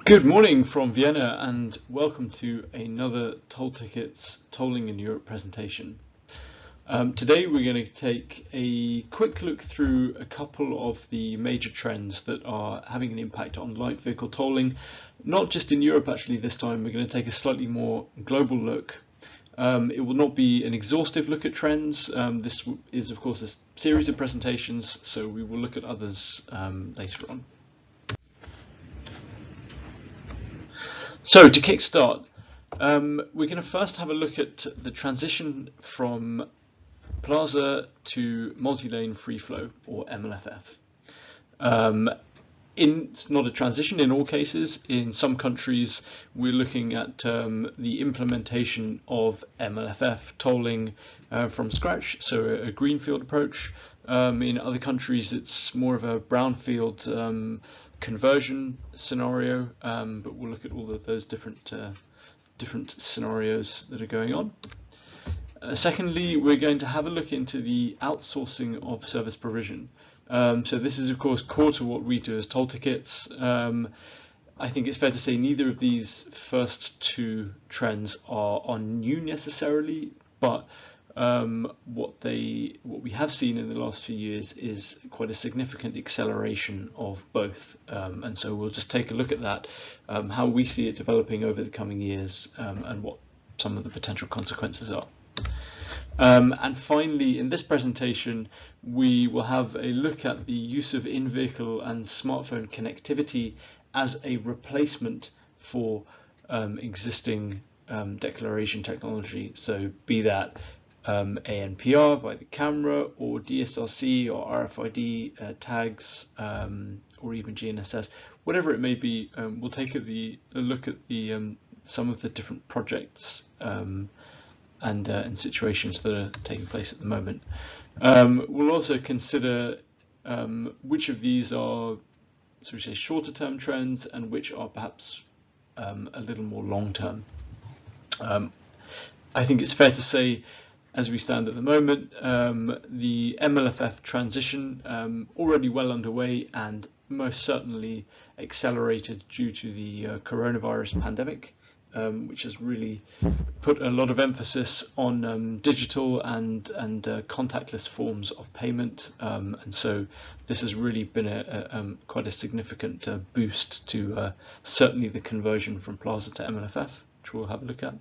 Good morning from Vienna and welcome to another Toll Tickets Tolling in Europe presentation. Today we're going to take a quick look through a couple of the major trends that are having an impact on light vehicle tolling, not just in Europe actually this time. We're going to take a slightly more global look. It will not be an exhaustive look at trends. This is of course a series of presentations, so we will look at others later on. So to kickstart, we're going to first have a look at the transition from Plaza to multi-lane free flow, or MLFF. It's not a transition in all cases. In some countries, we're looking at the implementation of MLFF tolling from scratch, so a greenfield approach. In other countries, it's more of a brownfield conversion scenario, but we'll look at all of those different scenarios that are going on. Secondly, we're going to have a look into the outsourcing of service provision. So this is of course core to what we do as Toll Tickets. I think it's fair to say neither of these first two trends are new necessarily, but what we have seen in the last few years is quite a significant acceleration of both, and so we'll just take a look at that, how we see it developing over the coming years, and what some of the potential consequences are. And finally, in this presentation, we will have a look at the use of in-vehicle and smartphone connectivity as a replacement for existing declaration technology. So be that ANPR via the camera, or DSRC or RFID tags, or even GNSS, whatever it may be. We'll take a look at some of the different projects and situations that are taking place at the moment. We'll also consider which of these are, so we say, shorter term trends and which are perhaps a little more long term. I think it's fair to say, as we stand at the moment, the MLFF transition already well underway and most certainly accelerated due to the coronavirus pandemic, which has really put a lot of emphasis on digital and contactless forms of payment, and so this has really been quite a significant boost to certainly the conversion from Plaza to MLFF, which we'll have a look at.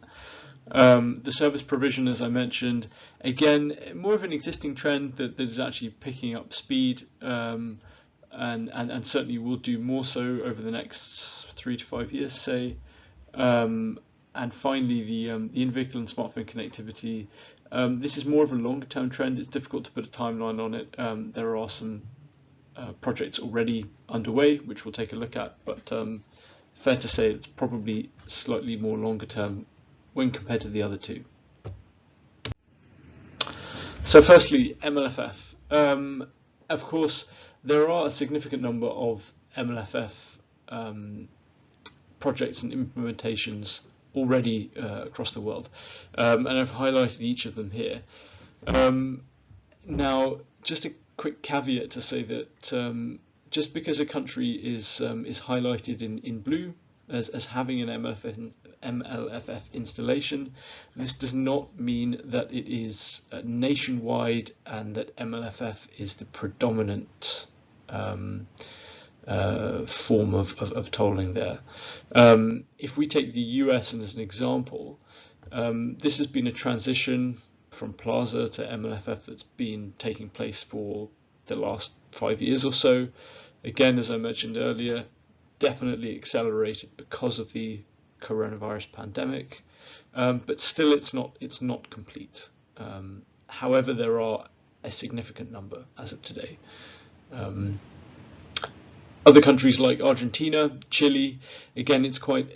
The service provision, as I mentioned, again, more of an existing trend that is actually picking up speed, and certainly will do more so over the next 3 to 5 years, say. And finally, the in-vehicle and smartphone connectivity. This is more of a longer-term trend. It's difficult to put a timeline on it. There are some projects already underway, which we'll take a look at, but fair to say it's probably slightly more longer-term when compared to the other two. So firstly, MLFF. Of course, there are a significant number of MLFF projects and implementations already across the world, and I've highlighted each of them here. Now, just a quick caveat to say that just because a country is highlighted in blue as having an MLFF installation, this does not mean that it is nationwide and that MLFF is the predominant form of tolling there. If we take the US as an example, this has been a transition from Plaza to MLFF that's been taking place for the last 5 years or so. Again, as I mentioned earlier, definitely accelerated because of the coronavirus pandemic, but still it's not complete. However, there are a significant number as of today. Other countries like Argentina, Chile, again, it's quite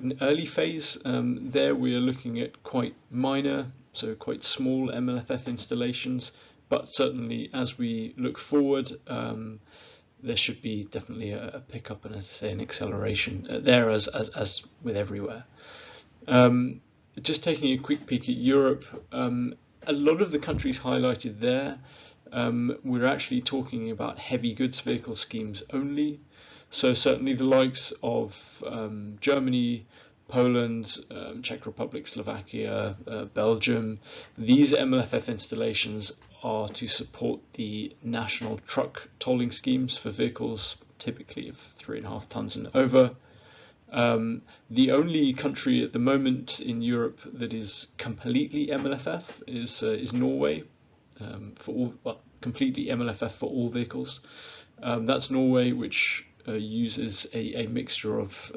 an early phase. There we are looking at quite minor, so quite small MLFF installations, but certainly as we look forward, there should be definitely a pickup and, as I say, an acceleration there as with everywhere. Just taking a quick peek at Europe, a lot of the countries highlighted there, we're actually talking about heavy goods vehicle schemes only. So certainly the likes of Germany, Poland, Czech Republic, Slovakia, Belgium, these MLFF installations are to support the national truck tolling schemes for vehicles typically of 3.5 tons and over. The only country at the moment in Europe that is completely MLFF is Norway, for all, well, completely MLFF for all vehicles. That's Norway, which uses a mixture of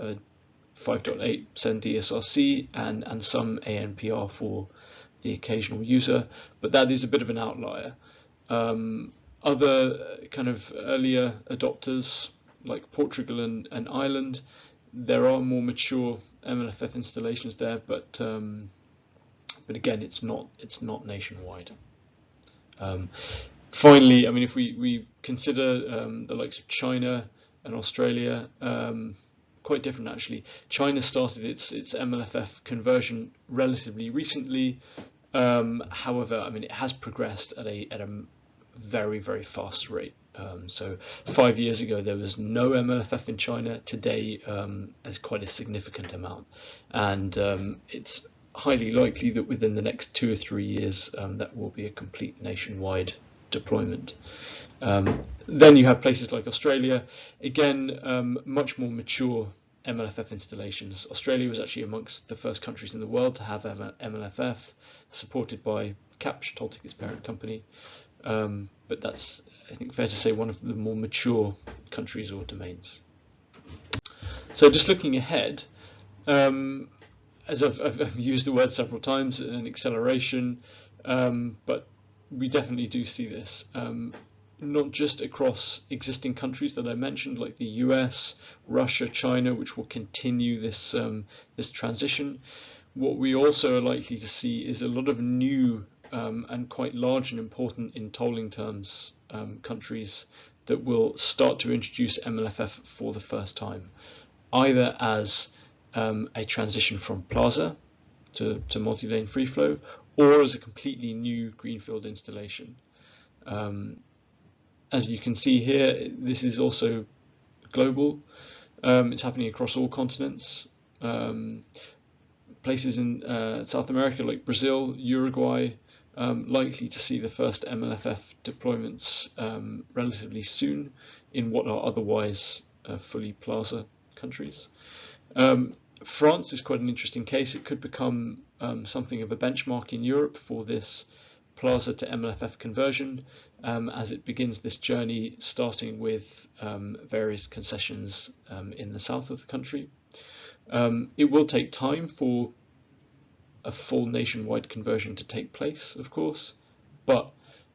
5.8% DSRC and some ANPR for the occasional user, but that is a bit of an outlier. Other kind of earlier adopters like Portugal and Ireland, there are more mature MLFF installations there, but again, it's not nationwide. Finally, I mean, if we consider the likes of China and Australia, quite different actually. China started its MLFF conversion relatively recently. However, I mean, it has progressed at a very fast rate. So 5 years ago there was no MLFF in China. Today there's quite a significant amount, and it's highly likely that within the next 2 or 3 years that will be a complete nationwide deployment. Then you have places like Australia, again much more mature MLFF installations. Australia was actually amongst the first countries in the world to have MLFF, supported by Capsch, Tolticket's parent company. But that's, I think, fair to say, one of the more mature countries or domains. So just looking ahead, as I've used the word several times, an acceleration, but we definitely do see this, not just across existing countries that I mentioned, like the US, Russia, China, which will continue this this transition. What we also are likely to see is a lot of new and quite large and important in tolling terms countries that will start to introduce MLFF for the first time, either as a transition from Plaza to multi-lane free flow, or as a completely new greenfield installation. As you can see here, this is also global. It's happening across all continents. Places in South America like Brazil, Uruguay, likely to see the first MLFF deployments relatively soon in what are otherwise fully Plaza countries. France is quite an interesting case. It could become something of a benchmark in Europe for this Plaza to MLFF conversion as it begins this journey, starting with various concessions in the south of the country. It will take time for a full nationwide conversion to take place, of course, but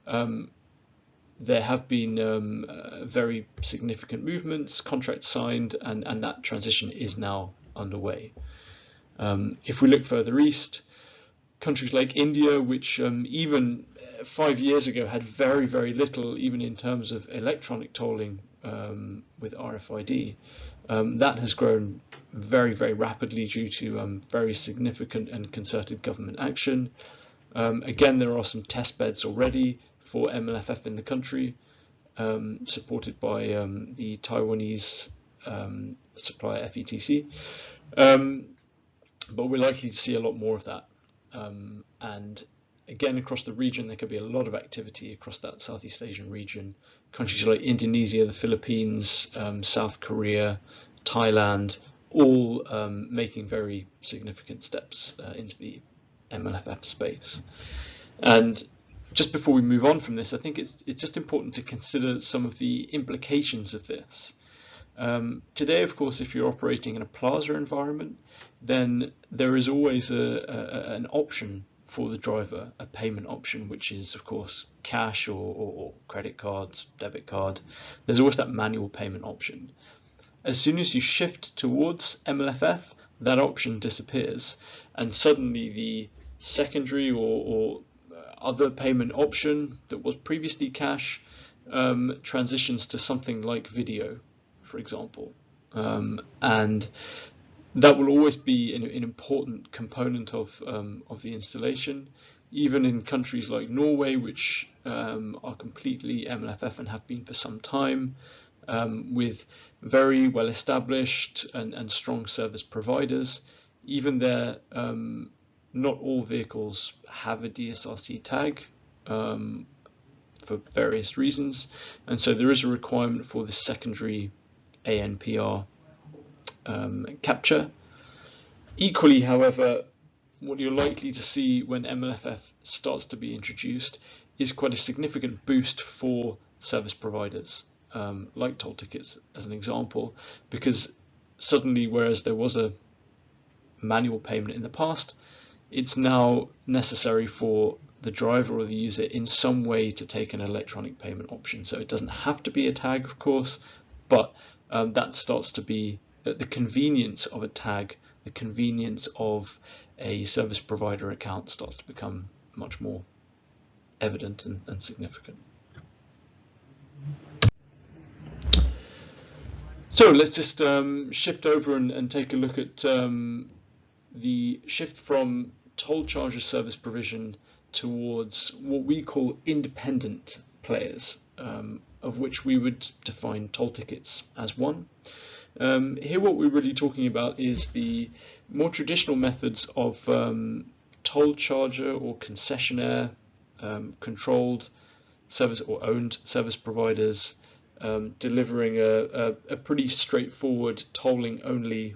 there have been very significant movements, contracts signed, and that transition is now underway. If we look further east, countries like India, which even 5 years ago had very little, even in terms of electronic tolling with RFID, that has grown very rapidly due to very significant and concerted government action. Again, there are some test beds already for MLFF in the country, supported by the Taiwanese supplier FETC. But we're likely to see a lot more of that. And again, across the region, there could be a lot of activity across that Southeast Asian region. Countries like Indonesia, the Philippines, South Korea, Thailand, all making very significant steps into the MLFF space. And just before we move on from this, I think it's just important to consider some of the implications of this. Today, of course, if you're operating in a Plaza environment, then there is always an option for the driver, a payment option, which is, of course, cash or credit cards, debit card. There's always that manual payment option. As soon as you shift towards MLFF, that option disappears, and suddenly the secondary or other payment option that was previously cash transitions to something like video, for example, and that will always be an important component of the installation. Even in countries like Norway, which are completely MLFF and have been for some time, with very well established and strong service providers. Even there, not all vehicles have a DSRC tag for various reasons, and so there is a requirement for the secondary ANPR capture. Equally, however, what you're likely to see when MLFF starts to be introduced is quite a significant boost for service providers, like toll tickets as an example, because suddenly, whereas there was a manual payment in the past, it's now necessary for the driver or the user in some way to take an electronic payment option. So it doesn't have to be a tag, of course, but that starts to be the convenience of a tag, the convenience of a service provider account starts to become much more evident and significant. So let's just shift over and take a look at the shift from toll charger service provision towards what we call independent players, of which we would define toll tickets as one. Here what we're really talking about is the more traditional methods of toll charger or concessionaire controlled service or owned service providers delivering a pretty straightforward tolling only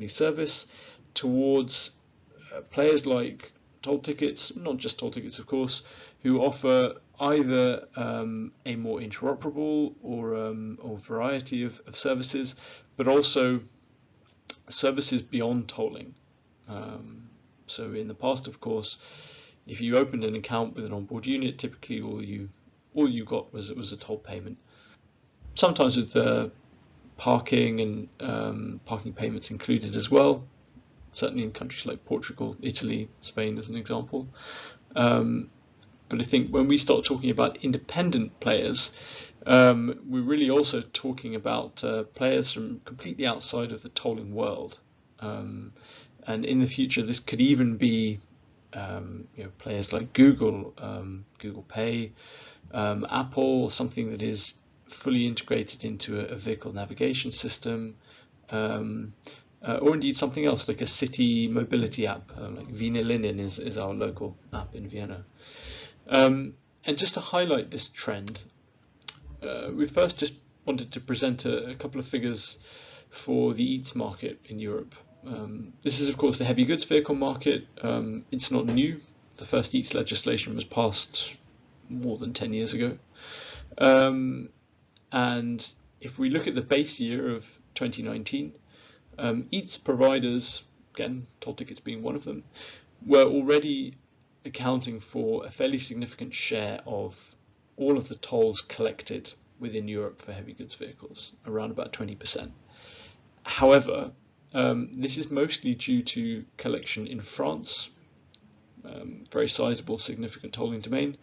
service towards players like toll tickets, not just toll tickets of course, who offer either a more interoperable or variety of services, but also services beyond tolling. So in the past, of course, if you opened an account with an onboard unit, typically all you got was a toll payment. Sometimes with parking and parking payments included as well, certainly in countries like Portugal, Italy, Spain as an example. But I think when we start talking about independent players, we're really also talking about players from completely outside of the tolling world. And in the future, this could even be players like Google, Google Pay, Apple, something that is fully integrated into a vehicle navigation system, or indeed something else like a city mobility app, like Wiener Linien is our local app in Vienna. And just to highlight this trend, we first just wanted to present a couple of figures for the EETS market in Europe. This is of course the heavy goods vehicle market. It's not new. The first EETS legislation was passed more than 10 years ago. And if we look at the base year of 2019, EETS providers, again, toll tickets being one of them, were already accounting for a fairly significant share of all of the tolls collected within Europe for heavy goods vehicles, around about 20%. However, this is mostly due to collection in France, very sizable, significant tolling domain,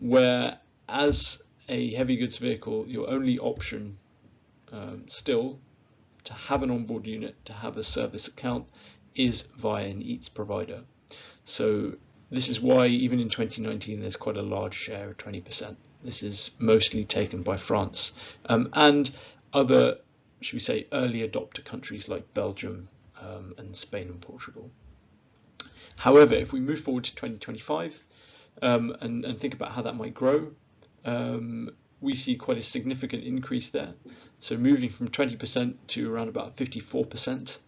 where as a heavy goods vehicle, your only option still to have an onboard unit, to have a service account, is via an EETS provider. So this is why even in 2019 there's quite a large share of 20%. This is mostly taken by France and other, should we say, early adopter countries like Belgium and Spain and Portugal. However, if we move forward to 2025 and think about how that might grow, we see quite a significant increase there. So moving from 20% to around about 54%.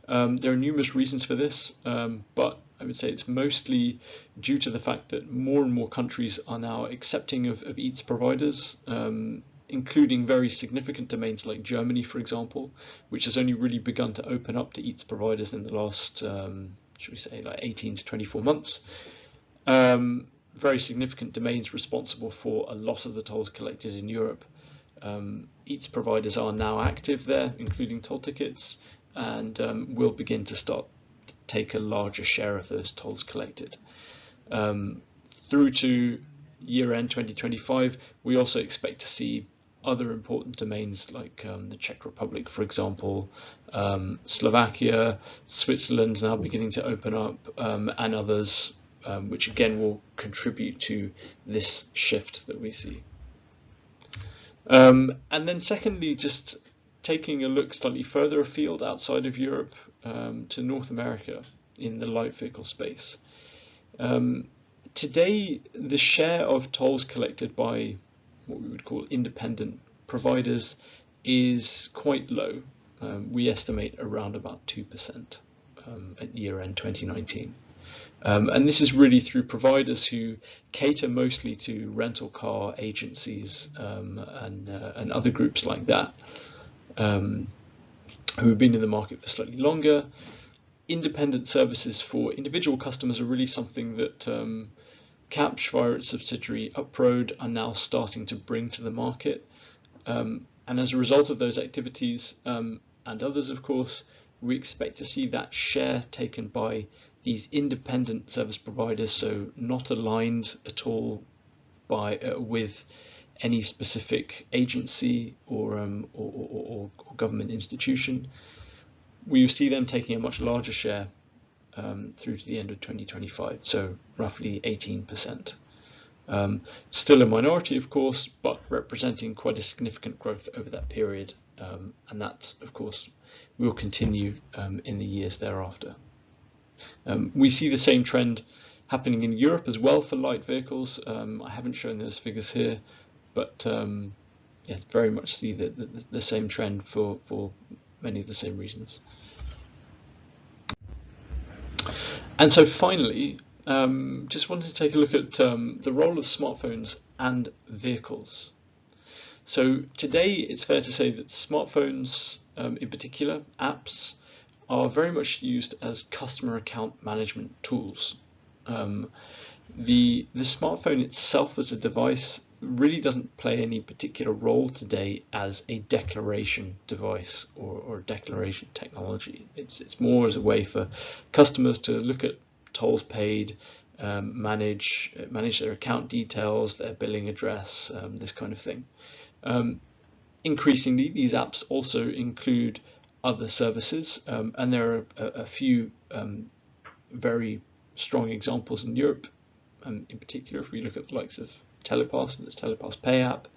There are numerous reasons for this, but I would say it's mostly due to the fact that more and more countries are now accepting of EETS providers, including very significant domains like Germany, for example, which has only really begun to open up to EETS providers in the last, should we say, like 18 to 24 months. Very significant domains responsible for a lot of the tolls collected in Europe. EETS providers are now active there, including toll tickets, and will begin to start to take a larger share of those tolls collected. Through to year-end 2025, we also expect to see other important domains like the Czech Republic, for example, Slovakia, Switzerland now beginning to open up, and others, which again will contribute to this shift that we see. And then secondly, just taking a look slightly further afield outside of Europe, to North America in the light vehicle space. Today, the share of tolls collected by what we would call independent providers is quite low. We estimate around about 2% at year end 2019. And this is really through providers who cater mostly to rental car agencies and other groups like that, who have been in the market for slightly longer. Independent services for individual customers are really something that Kapsch, via its subsidiary Uproad, are now starting to bring to the market. And as a result of those activities, and others of course, we expect to see that share taken by these independent service providers, so not aligned at all with any specific agency or government institution. We see them taking a much larger share through to the end of 2025, so roughly 18%. Still a minority, of course, but representing quite a significant growth over that period, and that, of course, will continue in the years thereafter. We see the same trend happening in Europe as well for light vehicles. I haven't shown those figures here, but yeah, very much see the same trend for many of the same reasons. And so finally, just wanted to take a look at the role of smartphones and vehicles. So today it's fair to say that smartphones, in particular apps, are very much used as customer account management tools. The smartphone itself as a device really doesn't play any particular role today as a declaration device or declaration technology. It's more as a way for customers to look at tolls paid, manage their account details, their billing address, this kind of thing. Increasingly, these apps also include other services, and there are a few very strong examples in Europe. In particular, if we look at the likes of Telepass, and its Telepass Pay app,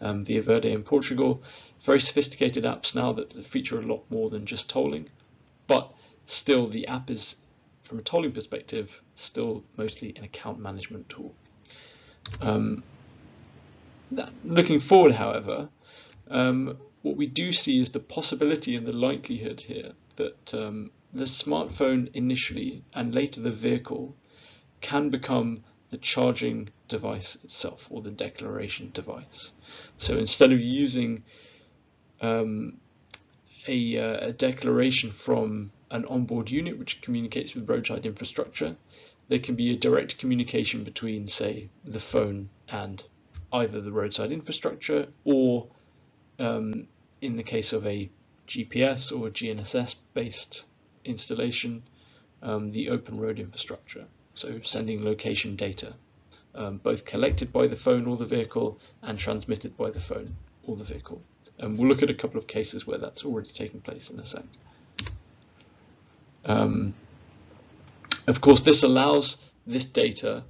Via Verde in Portugal, very sophisticated apps now that feature a lot more than just tolling, but still the app is, from a tolling perspective, still mostly an account management tool. Looking forward, however, what we do see is the possibility and the likelihood here that the smartphone initially and later the vehicle can become the charging device itself, or the declaration device. So instead of using a declaration from an onboard unit which communicates with roadside infrastructure, there can be a direct communication between, say, the phone and either the roadside infrastructure, or in the case of a GPS or GNSS based installation, the open road infrastructure. So sending location data, both collected by the phone or the vehicle and transmitted by the phone or the vehicle. And we'll look at a couple of cases where that's already taken place in a sec. Of course, this allows this data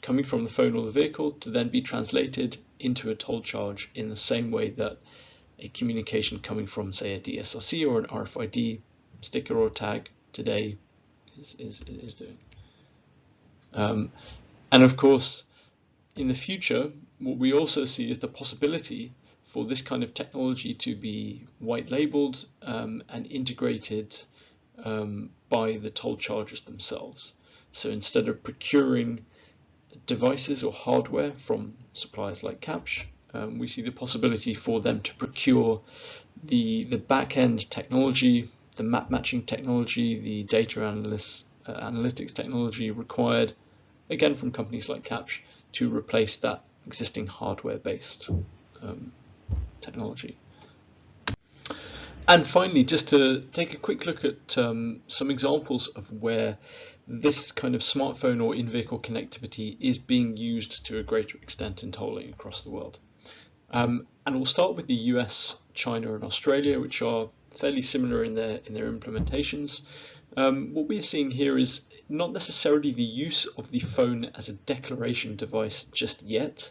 coming from the phone or the vehicle to then be translated into a toll charge in the same way that a communication coming from, say, a DSRC or an RFID sticker or tag today is doing. And of course, in the future, what we also see is the possibility for this kind of technology to be white labeled and integrated by the toll chargers themselves. So instead of procuring devices or hardware from suppliers like Kapsch, we see the possibility for them to procure the back-end technology, the map matching technology, the data analytics technology required, again from companies like Kapsch, to replace that existing hardware-based technology. And finally, just to take a quick look at some examples of where this kind of smartphone or in-vehicle connectivity is being used to a greater extent in tolling across the world. And we'll start with the US, China and Australia, which are fairly similar in their implementations. What we're seeing here is not necessarily the use of the phone as a declaration device just yet,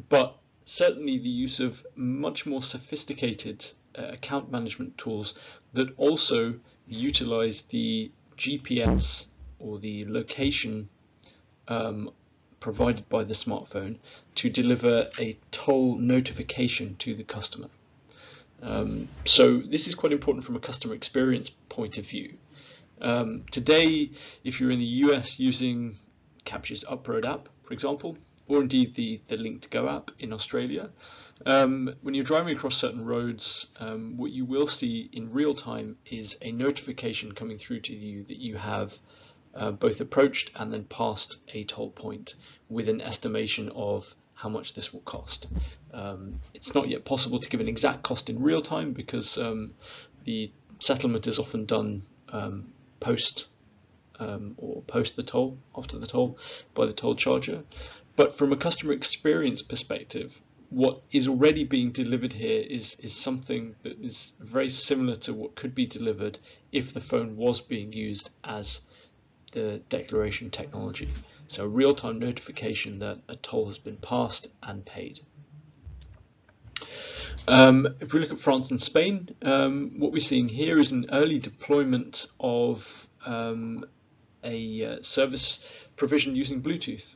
but certainly the use of much more sophisticated account management tools that also utilize the GPS or the location provided by the smartphone to deliver a toll notification to the customer. So this is quite important from a customer experience point of view. Today, if you're in the US using Capture's UpRoad app, for example, or indeed the Link2Go app in Australia, when you're driving across certain roads, what you will see in real time is a notification coming through to you that you have both approached and then passed a toll point with an estimation of how much this will cost. It's not yet possible to give an exact cost in real time because the settlement is often done post the toll, after the toll, by the toll charger. But from a customer experience perspective, what is already being delivered here is something that is very similar to what could be delivered if the phone was being used as the declaration technology. So real-time notification that a toll has been passed and paid. If we look at France and Spain, what we're seeing here is an early deployment of a service provision using Bluetooth.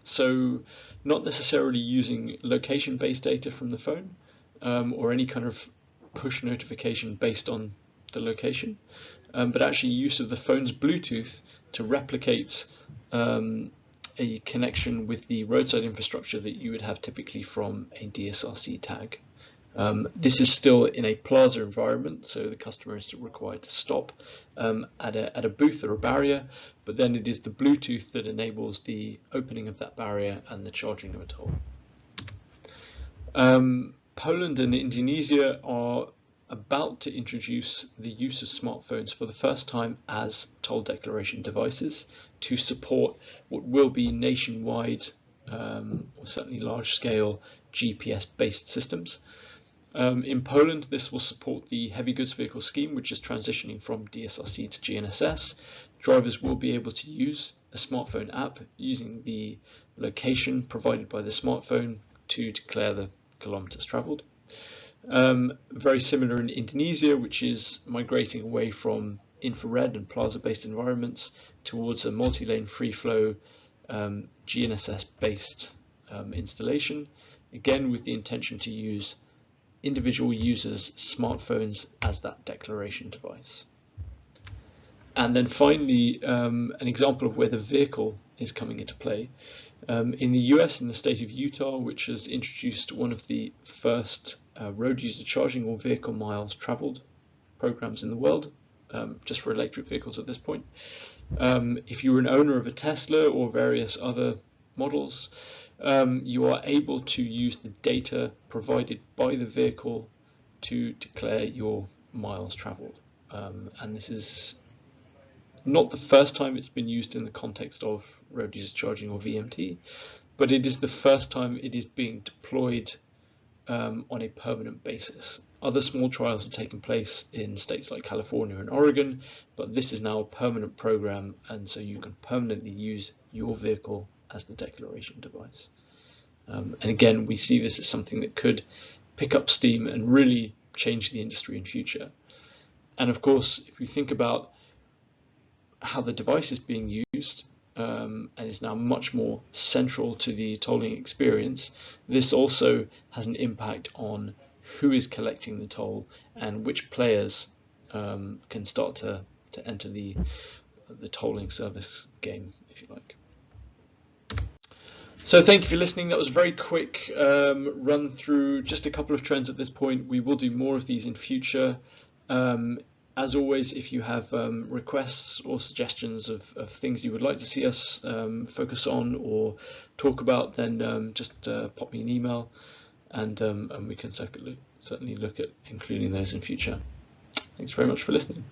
So not necessarily using location-based data from the phone or any kind of push notification based on the location, but actually use of the phone's Bluetooth to replicate a connection with the roadside infrastructure that you would have typically from a DSRC tag. This is still in a plaza environment, so the customer is required to stop at a booth or a barrier, but then it is the Bluetooth that enables the opening of that barrier and the charging of a toll. Poland and Indonesia are about to introduce the use of smartphones for the first time as toll declaration devices to support what will be nationwide or certainly large-scale GPS-based systems. In Poland, this will support the heavy goods vehicle scheme, which is transitioning from DSRC to GNSS. Drivers will be able to use a smartphone app using the location provided by the smartphone to declare the kilometers traveled. Very similar in Indonesia, which is migrating away from infrared and plaza-based environments towards a multi-lane free-flow GNSS-based installation, again with the intention to use individual users' smartphones as that declaration device. And then finally, an example of where the vehicle is coming into play. In the US, in the state of Utah, which has introduced one of the first road user charging or vehicle miles traveled programs in the world, just for electric vehicles at this point. If you were an owner of a Tesla or various other models, you are able to use the data provided by the vehicle to declare your miles traveled. And this is not the first time it's been used in the context of road user charging or VMT, but it is the first time it is being deployed on a permanent basis. Other small trials are taking place in states like California and Oregon, but this is now a permanent program, and so you can permanently use your vehicle as the declaration device. And again, we see this as something that could pick up steam and really change the industry in future. And of course, if you think about how the device is being used and is now much more central to the tolling experience, this also has an impact on who is collecting the toll and which players can start to enter the tolling service game, if you like. So thank you for listening. That was a very quick run through just a couple of trends at this point. We will do more of these in future. As always, if you have requests or suggestions of things you would like to see us focus on or talk about, then just pop me an email, and we can certainly look at including those in future. Thanks very much for listening.